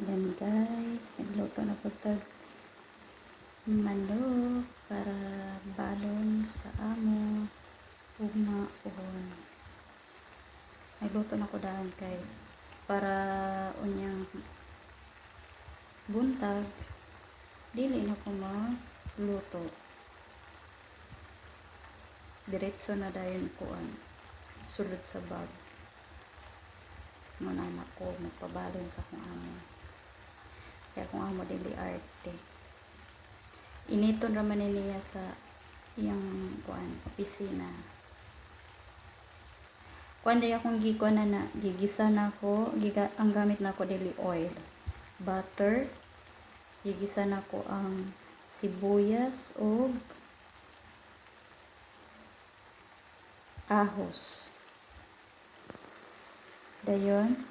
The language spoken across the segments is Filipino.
Yan guys, nagluto na po tag manok para balon sa amo ugma pohon. Nagluto na ko daan kay para unyang buntag dili na ko magluto. Diretso na dayon kuan sulod sa bag. Muna na ko magpabalon sa akong amo. Kaya kung amo dili arte. Initon raman niya sa iyang kuan opisina. Kuan day akong gikuan na gigisa na ko, ang gamit na ko dili oil, butter, gigisa na ko ang sibuyas o ahos. Dayon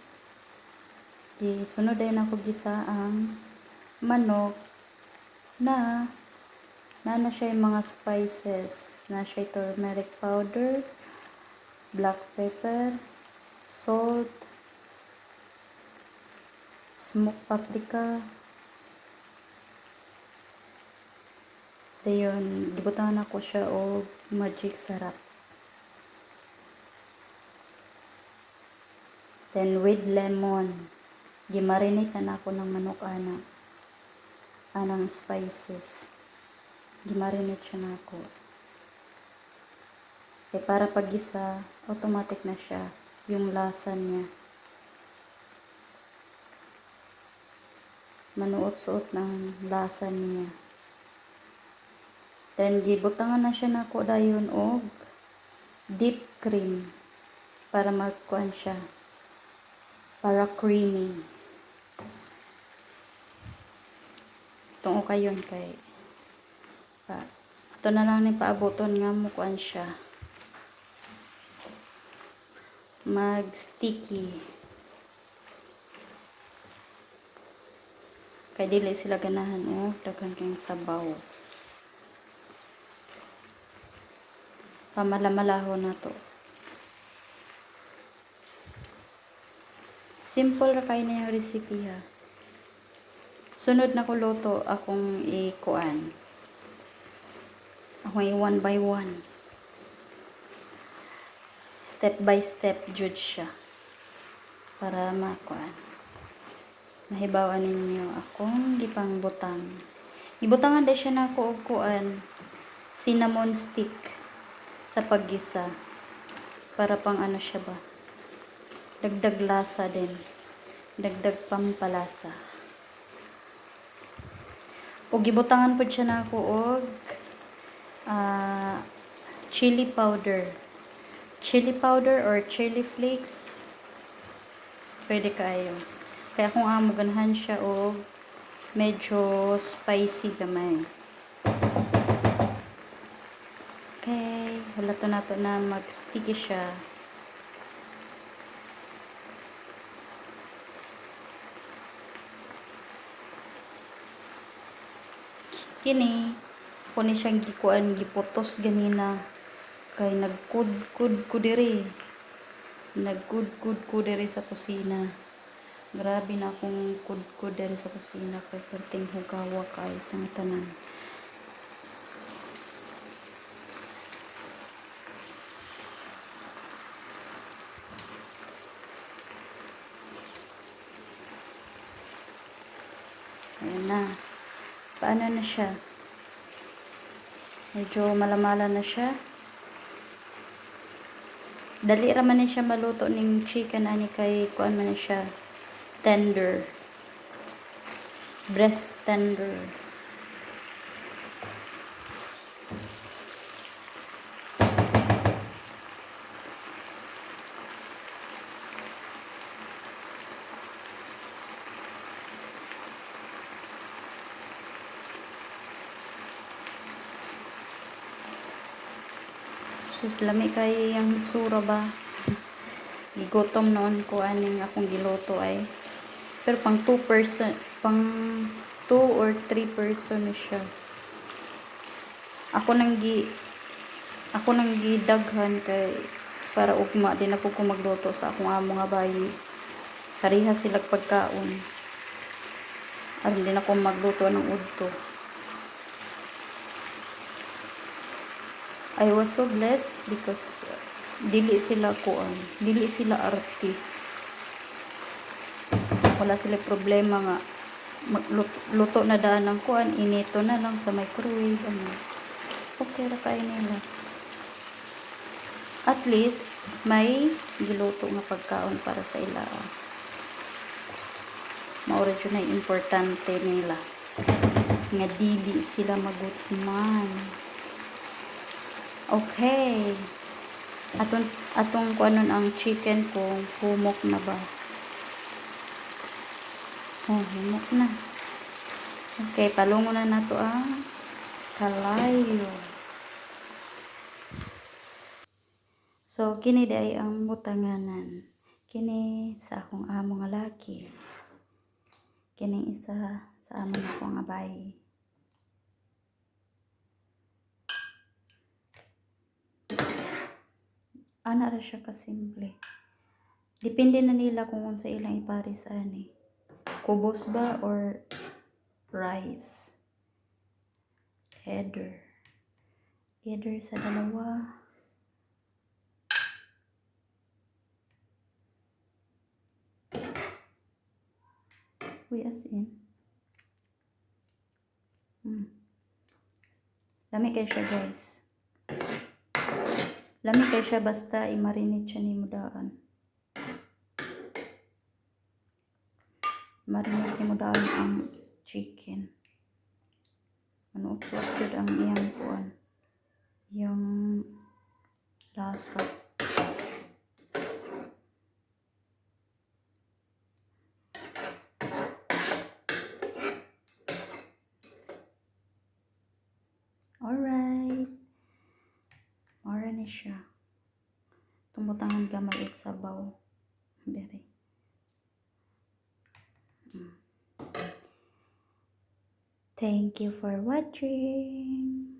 gisunod day na ko gisa ang manok na siya yung mga spices, na siya turmeric powder, black pepper, salt, smoked paprika. Dayon gibutangan ako siya og magic sarap. Then with lemon, gimarinate na ako ng manok anang spices. Gimarinate siya na ako. Eh para pag-gisa, automatic na siya yung lasa niya. Manuot-suot ng lasa niya. Then gibutangan na siya nako dayon og deep cream para magkuan siya. Para creamy. Tungo kayon kay ato na lang ni paaboton nga mo kuan siya. Mag sticky. Kay dili sila ganahan daghan kayong sabaw. Pamalamalaho na to. Simple ra kay na yung recipe ha. Sunod na ko luto akong ikuan. Akong one by one. Step by step jud siya. Para makuan. Mahibawan ninyo akong gipang butang. Gibutangan day siya nako og kuan cinnamon stick sa paggisa. Para pang ano siya ba? Dagdag lasa din. Dagdag pampalasa. O gibutangan po siya nako og chili powder. Chili powder or chili flakes. Pwede kayo. Kaya kung amo ganahan siya og medyo spicy gamay. Okay, halato nato na mag-sticky siya. Kini ko ni siyang gikuan giputos ganina kay nagkud-kud ko diri. Nagkud-kud ko diri sa kusina. Grabe na akong kud-kud diri sa kusina kay perting hugawa kay sang tanan. Ayan na. Paano na siya? Medyo malamala na siya. Dali ra man ni siya maluto ning chicken ani kay kuan man siya tender. Breast tender. Sus, lami kay yung hitsura ba. Gigutom noon ko aning akong giluto ay. Pero pang 2 person, pang 2 or 3 person na siya. Ako nang gidaghan kay para ugma din ako magluto sa akong amo nga bayi. Kariha sila pagkaon. Aron din ako magluto ng udto. I was so blessed because dili sila arte. Wala sila problema nga luto na daan ng kuan, inito na lang sa microwave. Okay ra kay nila. At least may giluto nga pagkaon para sa ila. Maura jud na importante nila nga dili sila magutman. Okay. Atong kuanon ang chicken ko, humok na ba? Oh, humok na. Okay, palungo na nato ang kalayo. So, kini day ang butanganan. Kini sa akong amo nga laki. Kini isa sa amon ako nga bayi. Ana ra siya kasimple. Depende na nila kung unsa ilang ipares ani. Kubos ba or rice? Either sa dalawa. Uy, as in. Lami kay siya, guys. Lami kay siya basta i-marinate siya ni mudaan. Marinate ni mudaan ang chicken. Manuot-suot yun ang iyang kuan. Yung lasa. Alright. Mara ni siya. Tumutangan ka mag sabaw. Dere. Thank you for watching.